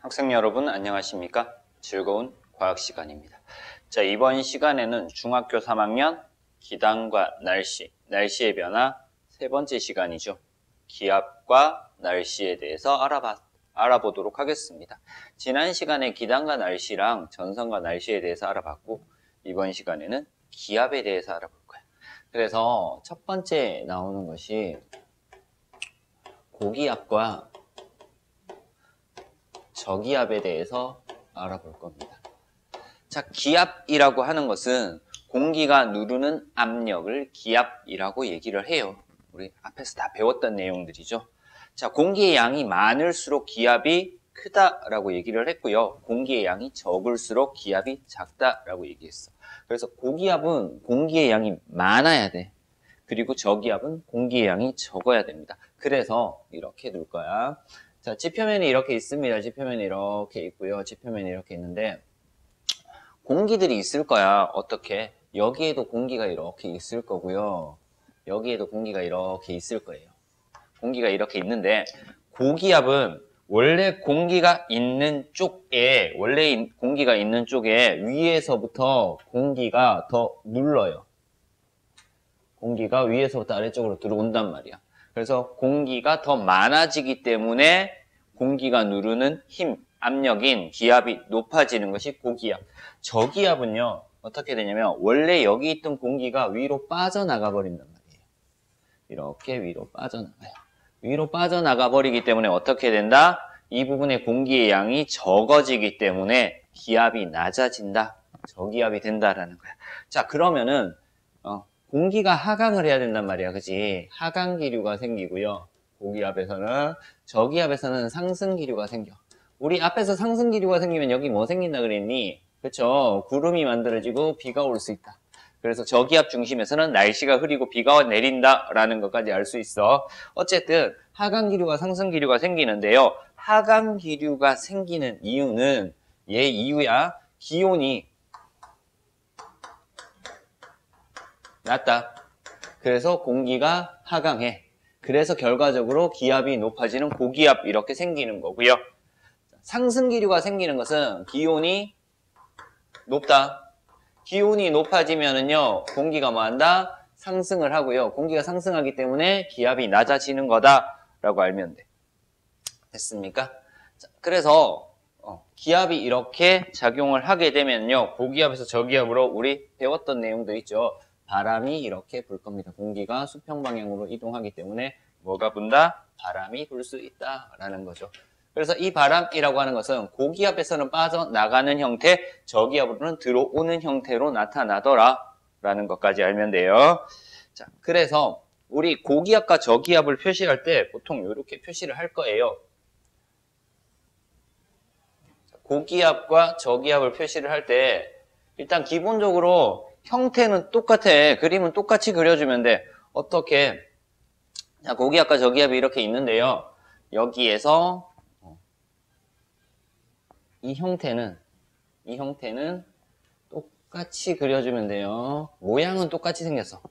학생 여러분 안녕하십니까? 즐거운 과학 시간입니다. 자, 이번 시간에는 중학교 3학년 기상과 날씨의 변화 세 번째 시간이죠. 기압과 날씨에 대해서 알아보도록 하겠습니다. 지난 시간에 기상과 날씨랑 전선과 날씨에 대해서 알아봤고 이번 시간에는 기압에 대해서 알아볼 거예요. 그래서 첫 번째 나오는 것이 고기압과 저기압에 대해서 알아볼 겁니다. 자, 기압이라고 하는 것은 공기가 누르는 압력을 기압이라고 얘기를 해요. 우리 앞에서 다 배웠던 내용들이죠. 자, 공기의 양이 많을수록 기압이 크다라고 얘기를 했고요. 공기의 양이 적을수록 기압이 작다라고 얘기했어. 그래서 고기압은 공기의 양이 많아야 돼. 그리고 저기압은 공기의 양이 적어야 됩니다. 그래서 이렇게 둘 거야. 자, 지표면이 이렇게 있습니다. 지표면이 이렇게 있고요. 지표면이 이렇게 있는데 공기들이 있을 거야. 어떻게? 여기에도 공기가 이렇게 있을 거고요. 여기에도 공기가 이렇게 있을 거예요. 공기가 이렇게 있는데 고기압은 원래 공기가 있는 쪽에 위에서부터 공기가 더 눌러요. 공기가 위에서부터 아래쪽으로 들어온단 말이야. 그래서 공기가 더 많아지기 때문에 공기가 누르는 힘, 압력인 기압이 높아지는 것이 고기압. 저기압은요, 어떻게 되냐면 원래 여기 있던 공기가 위로 빠져나가 버린단 말이에요. 이렇게 위로 빠져나가요. 위로 빠져나가 버리기 때문에 어떻게 된다? 이 부분의 공기의 양이 적어지기 때문에 기압이 낮아진다. 저기압이 된다라는 거야. 자, 그러면은 공기가 하강을 해야 된단 말이야. 그치? 하강 기류가 생기고요. 고기압에서는, 저기압에서는 상승 기류가 생겨. 우리 앞에서 상승 기류가 생기면 여기 뭐 생긴다 그랬니? 그쵸? 구름이 만들어지고 비가 올 수 있다. 그래서 저기압 중심에서는 날씨가 흐리고 비가 내린다라는 것까지 알 수 있어. 어쨌든 하강 기류와 상승 기류가 생기는데요. 하강 기류가 생기는 이유는 얘 이유야. 기온이 낮다. 그래서 공기가 하강해. 그래서 결과적으로 기압이 높아지는 고기압 이렇게 생기는 거고요. 상승기류가 생기는 것은 기온이 높다. 기온이 높아지면은요, 공기가 뭐 한다? 상승을 하고요. 공기가 상승하기 때문에 기압이 낮아지는 거다라고 알면 돼. 됐습니까? 자, 그래서 기압이 이렇게 작용을 하게 되면요, 고기압에서 저기압으로 우리 배웠던 내용들 있죠. 바람이 이렇게 불 겁니다. 공기가 수평 방향으로 이동하기 때문에 뭐가 분다? 바람이 불 수 있다라는 거죠. 그래서 이 바람이라고 하는 것은 고기압에서는 빠져나가는 형태, 저기압으로는 들어오는 형태로 나타나더라라는 것까지 알면 돼요. 자, 그래서 우리 고기압과 저기압을 표시할 때 보통 이렇게 표시를 할 거예요. 고기압과 저기압을 표시를 할 때 일단 기본적으로 형태는 똑같아. 그림은 똑같이 그려주면 돼. 어떻게? 자, 고기압과 저기압이 이렇게 있는데요. 여기에서 이 형태는 똑같이 그려주면 돼요. 모양은 똑같이 생겼어.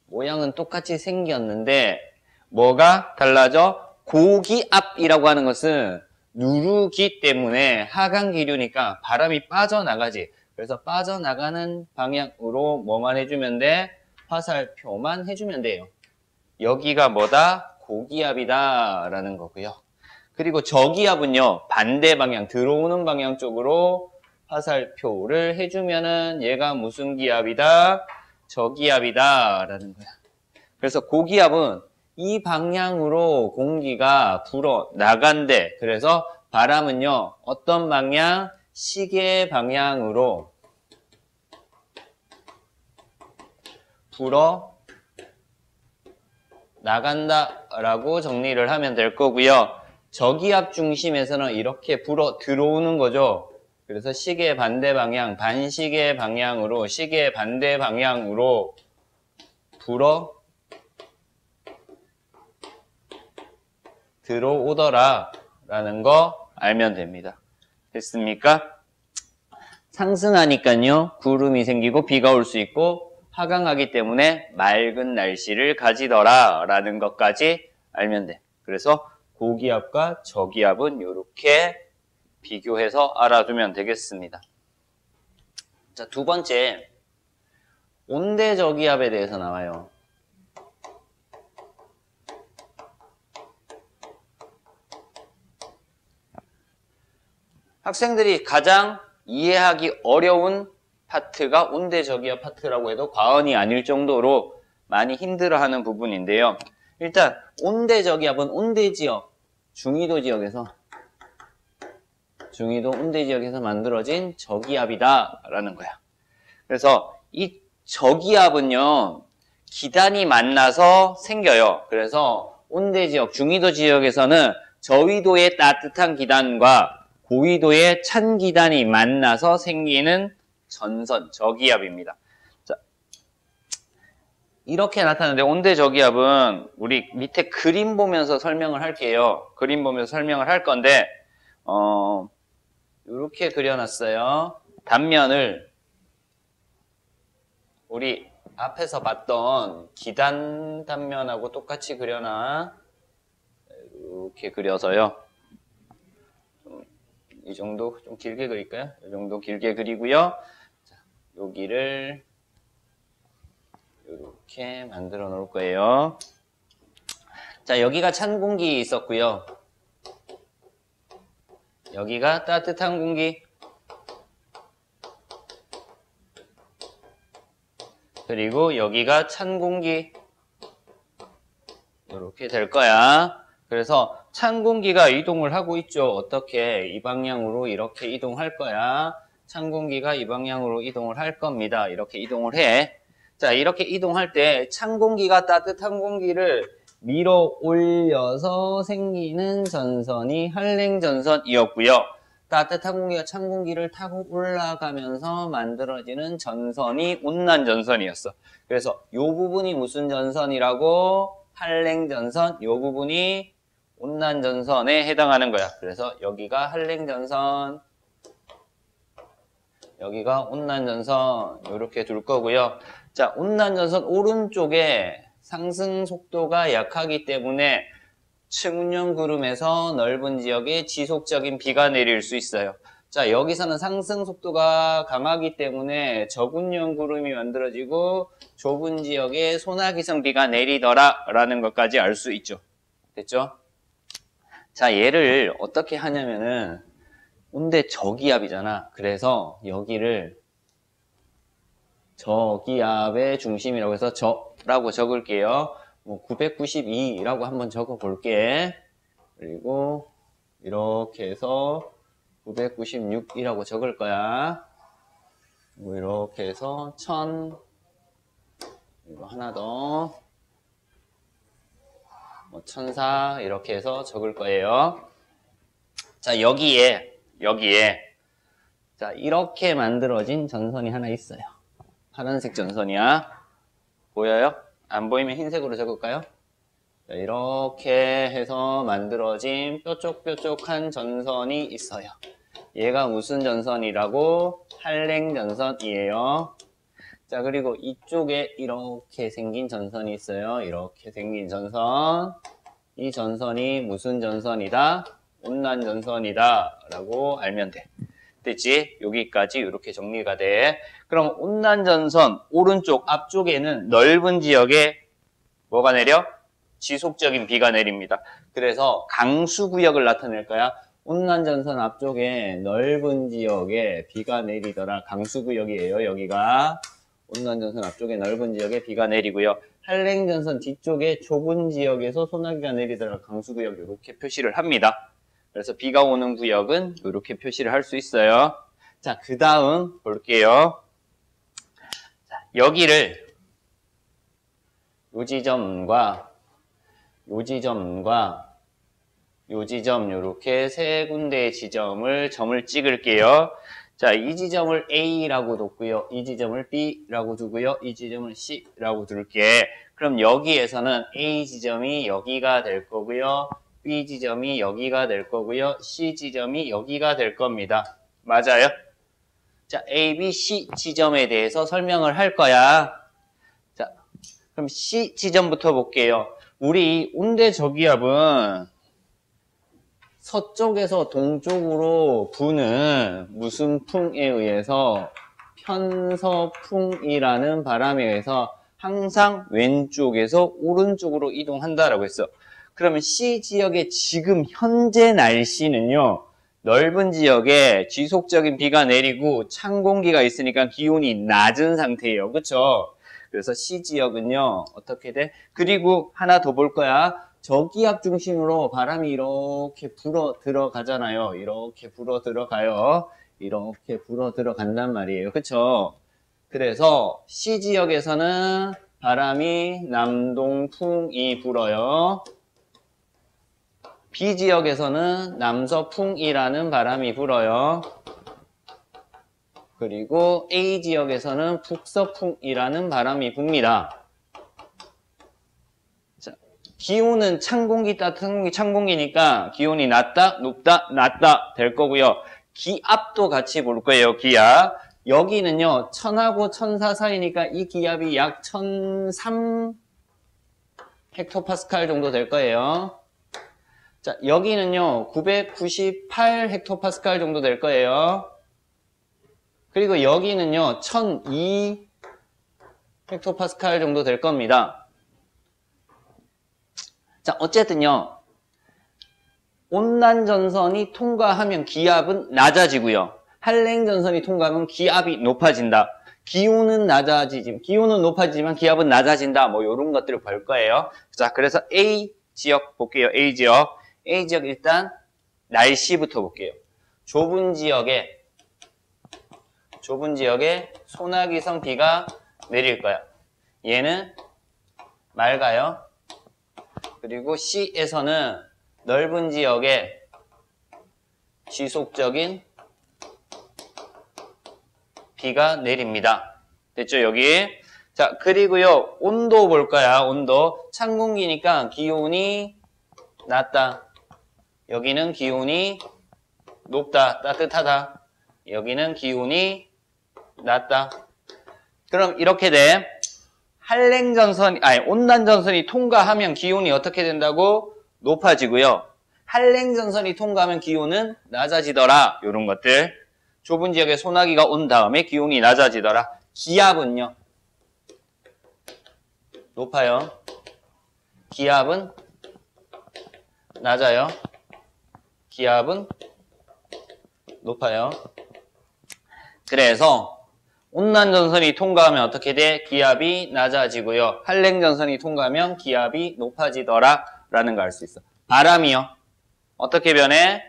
모양은 똑같이 생겼는데 뭐가 달라져? 고기압이라고 하는 것은 누르기 때문에 하강 기류니까 바람이 빠져나가지. 그래서 빠져나가는 방향으로 뭐만 해주면 돼? 화살표만 해주면 돼요. 여기가 뭐다? 고기압이다 라는 거고요. 그리고 저기압은요, 반대 방향, 들어오는 방향 쪽으로 화살표를 해주면은 얘가 무슨 기압이다? 저기압이다 라는 거야. 그래서 고기압은 이 방향으로 공기가 불어 나간대. 그래서 바람은요, 어떤 방향? 시계 방향으로 불어 나간다라고 정리를 하면 될 거고요. 저기압 중심에서는 이렇게 불어 들어오는 거죠. 그래서 시계 반대 방향, 반시계 방향으로, 시계 반대 방향으로 불어 들어오더라라는 거 알면 됩니다. 됐습니까? 상승하니까요, 구름이 생기고 비가 올 수 있고 하강하기 때문에 맑은 날씨를 가지더라라는 것까지 알면 돼. 그래서 고기압과 저기압은 이렇게 비교해서 알아두면 되겠습니다. 자, 두 번째, 온대저기압에 대해서 나와요. 학생들이 가장 이해하기 어려운 파트가 온대저기압 파트라고 해도 과언이 아닐 정도로 많이 힘들어하는 부분인데요. 일단 온대저기압은 온대지역, 중위도 온대지역에서 만들어진 저기압이다 라는 거야. 그래서 이 저기압은요, 기단이 만나서 생겨요. 그래서 온대지역, 중위도 지역에서는 저위도의 따뜻한 기단과 고위도의 찬 기단이 만나서 생기는 전선, 저기압입니다. 자, 이렇게 나타나는데 온대저기압은 우리 밑에 그림 보면서 설명을 할게요. 그림 보면서 설명을 할 건데 이렇게 그려놨어요. 단면을 우리 앞에서 봤던 기단 단면하고 똑같이 그려놔. 이렇게 그려서요. 이 정도 좀 길게 그릴까요? 이 정도 길게 그리고요. 자, 여기를 이렇게 만들어 놓을 거예요. 자, 여기가 찬 공기 있었고요. 여기가 따뜻한 공기. 그리고 여기가 찬 공기. 이렇게 될 거야. 그래서 찬 공기가 이동을 하고 있죠. 어떻게? 이 방향으로 이렇게 이동할 거야. 찬 공기가 이 방향으로 이동을 할 겁니다. 이렇게 이동을 해. 자, 이렇게 이동할 때 찬 공기가 따뜻한 공기를 밀어 올려서 생기는 전선이 한랭전선이었고요. 따뜻한 공기가 찬 공기를 타고 올라가면서 만들어지는 전선이 온난전선이었어. 그래서 이 부분이 무슨 전선이라고? 한랭전선. 이 부분이 온난전선에 해당하는 거야. 그래서 여기가 한랭전선, 여기가 온난전선 이렇게 둘 거고요. 자, 온난전선 오른쪽에 상승 속도가 약하기 때문에 측운연 구름에서 넓은 지역에 지속적인 비가 내릴 수 있어요. 자, 여기서는 상승 속도가 강하기 때문에 저군연 구름이 만들어지고 좁은 지역에 소나기성 비가 내리더라 라는 것까지 알 수 있죠. 됐죠? 자, 얘를 어떻게 하냐면은 온대 저기압이잖아. 그래서 여기를 저기압의 중심이라고 해서 저라고 적을게요. 뭐 992라고 한번 적어 볼게. 그리고 이렇게 해서 996이라고 적을 거야. 뭐 이렇게 해서 1000, 이거 하나 더, 뭐 1004 이렇게 해서 적을 거예요. 자, 여기에 자, 이렇게 만들어진 전선이 하나 있어요. 파란색 전선이야. 보여요? 안 보이면 흰색으로 적을까요? 자, 이렇게 해서 만들어진 뾰족뾰족한 전선이 있어요. 얘가 무슨 전선이라고? 한랭전선이에요. 자, 그리고 이쪽에 이렇게 생긴 전선이 있어요. 이렇게 생긴 전선. 이 전선이 무슨 전선이다? 온난전선이다 라고 알면 돼. 됐지? 여기까지 이렇게 정리가 돼. 그럼 온난전선 오른쪽 앞쪽에는 넓은 지역에 뭐가 내려? 지속적인 비가 내립니다. 그래서 강수구역을 나타낼 거야. 온난전선 앞쪽에 넓은 지역에 비가 내리더라. 강수구역이에요. 여기가 온난전선 앞쪽에 넓은 지역에 비가 내리고요. 한랭전선 뒤쪽에 좁은 지역에서 소나기가 내리더라. 강수구역 이렇게 표시를 합니다. 그래서 비가 오는 구역은 이렇게 표시를 할 수 있어요. 자, 그 다음 볼게요. 자, 여기를 요 지점과 요 지점과 요 지점 이렇게 세 군데의 점을 찍을게요. 자, 이 지점을 A라고 뒀고요. 이 지점을 B라고 두고요. 이 지점을 C라고 둘게. 그럼 여기에서는 A 지점이 여기가 될 거고요. B 지점이 여기가 될 거고요. C 지점이 여기가 될 겁니다. 맞아요? 자, A, B, C 지점에 대해서 설명을 할 거야. 자, 그럼 C 지점부터 볼게요. 우리 온대 저기압은 서쪽에서 동쪽으로 부는 무슨 풍에 의해서 편서풍이라는 바람에 의해서 항상 왼쪽에서 오른쪽으로 이동한다라고 했어. 그러면 C 지역의 지금 현재 날씨는요. 넓은 지역에 지속적인 비가 내리고 찬 공기가 있으니까 기온이 낮은 상태예요. 그렇죠? 그래서 C 지역은요. 어떻게 돼? 그리고 하나 더 볼 거야. 저기압 중심으로 바람이 이렇게 불어 들어가잖아요. 이렇게 불어 들어가요. 이렇게 불어 들어간단 말이에요. 그쵸? 그래서 C 지역에서는 바람이 남동풍이 불어요. B 지역에서는 남서풍이라는 바람이 불어요. 그리고 A 지역에서는 북서풍이라는 바람이 붑니다. 기온은 찬 공기, 따뜻한 공기, 찬 공기니까 기온이 낮다, 높다, 낮다 될 거고요. 기압도 같이 볼 거예요. 기압. 여기는요. 1000하고 1004 사이니까 이 기압이 약 1003 헥토파스칼 정도 될 거예요. 자, 여기는요. 998 헥토파스칼 정도 될 거예요. 그리고 여기는요. 1002 헥토파스칼 정도 될 겁니다. 자, 어쨌든요. 온난전선이 통과하면 기압은 낮아지고요. 한랭전선이 통과하면 기압이 높아진다. 기온은 높아지지만 기압은 낮아진다. 뭐 이런 것들을 볼 거예요. 자, 그래서 A 지역 볼게요. A 지역 일단 날씨부터 볼게요. 좁은 지역에 소나기성 비가 내릴 거야. 얘는 맑아요. 그리고 C에서는 넓은 지역에 지속적인 비가 내립니다. 됐죠, 여기? 자, 그리고요, 온도 볼 거야, 온도. 찬 공기니까 기온이 낮다. 여기는 기온이 높다, 따뜻하다. 여기는 기온이 낮다. 그럼 이렇게 돼. 온난전선이 통과하면 기온이 어떻게 된다고? 높아지고요. 한랭전선이 통과하면 기온은 낮아지더라. 이런 것들. 좁은 지역에 소나기가 온 다음에 기온이 낮아지더라. 기압은요? 높아요. 기압은 낮아요. 기압은 높아요. 그래서 온난전선이 통과하면 어떻게 돼? 기압이 낮아지고요. 한랭전선이 통과하면 기압이 높아지더라 라는 거 알 수 있어. 바람이요. 어떻게 변해?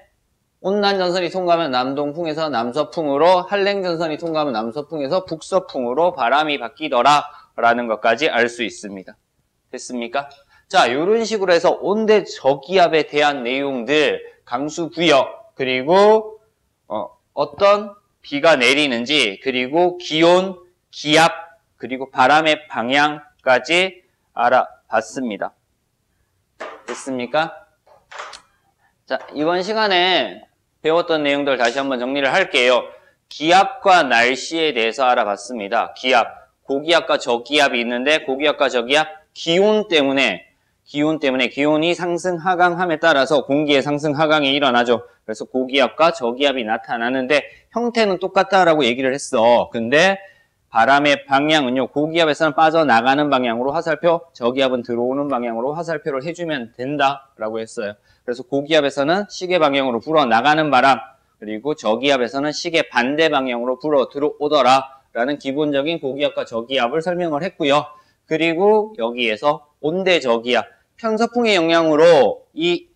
온난전선이 통과하면 남동풍에서 남서풍으로, 한랭전선이 통과하면 남서풍에서 북서풍으로 바람이 바뀌더라 라는 것까지 알 수 있습니다. 됐습니까? 자, 이런 식으로 해서 온대 저기압에 대한 내용들, 강수구역, 그리고 어떤 비가 내리는지, 그리고 기온, 기압, 그리고 바람의 방향까지 알아봤습니다. 됐습니까? 자, 이번 시간에 배웠던 내용들 다시 한번 정리를 할게요. 기압과 날씨에 대해서 알아봤습니다. 기압, 고기압과 저기압이 있는데 고기압과 저기압, 기온 때문에 기온이 상승 하강함에 따라서 공기의 상승 하강이 일어나죠. 그래서 고기압과 저기압이 나타나는데 형태는 똑같다라고 얘기를 했어. 근데 바람의 방향은요. 고기압에서는 빠져나가는 방향으로 화살표, 저기압은 들어오는 방향으로 화살표를 해주면 된다라고 했어요. 그래서 고기압에서는 시계 방향으로 불어 나가는 바람, 그리고 저기압에서는 시계 반대 방향으로 불어 들어오더라 라는 기본적인 고기압과 저기압을 설명을 했고요. 그리고 여기에서 온대 저기압, 편서풍의 영향으로 이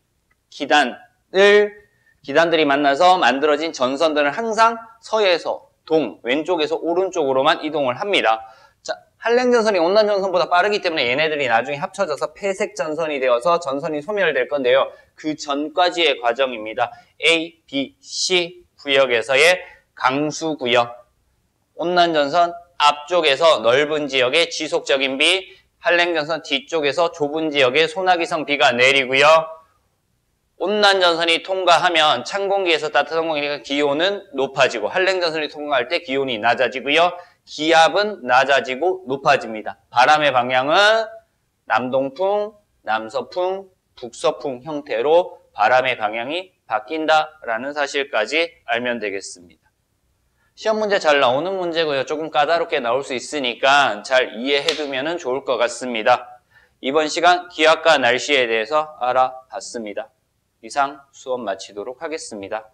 기단들이 만나서 만들어진 전선들은 항상 서에서 동, 왼쪽에서 오른쪽으로만 이동을 합니다. 자, 한랭전선이 온난전선보다 빠르기 때문에 얘네들이 나중에 합쳐져서 폐색전선이 되어서 전선이 소멸될 건데요. 그 전까지의 과정입니다. A, B, C 구역에서의 강수구역. 온난전선 앞쪽에서 넓은 지역에 지속적인 비, 한랭전선 뒤쪽에서 좁은 지역에 소나기성 비가 내리고요. 온난전선이 통과하면 찬 공기에서 따뜻한 공기니까 기온은 높아지고, 한랭전선이 통과할 때 기온이 낮아지고요. 기압은 낮아지고 높아집니다. 바람의 방향은 남동풍, 남서풍, 북서풍 형태로 바람의 방향이 바뀐다라는 사실까지 알면 되겠습니다. 시험 문제 잘 나오는 문제고요. 조금 까다롭게 나올 수 있으니까 잘 이해해두면 좋을 것 같습니다. 이번 시간 기압과 날씨에 대해서 알아봤습니다. 이상 수업 마치도록 하겠습니다.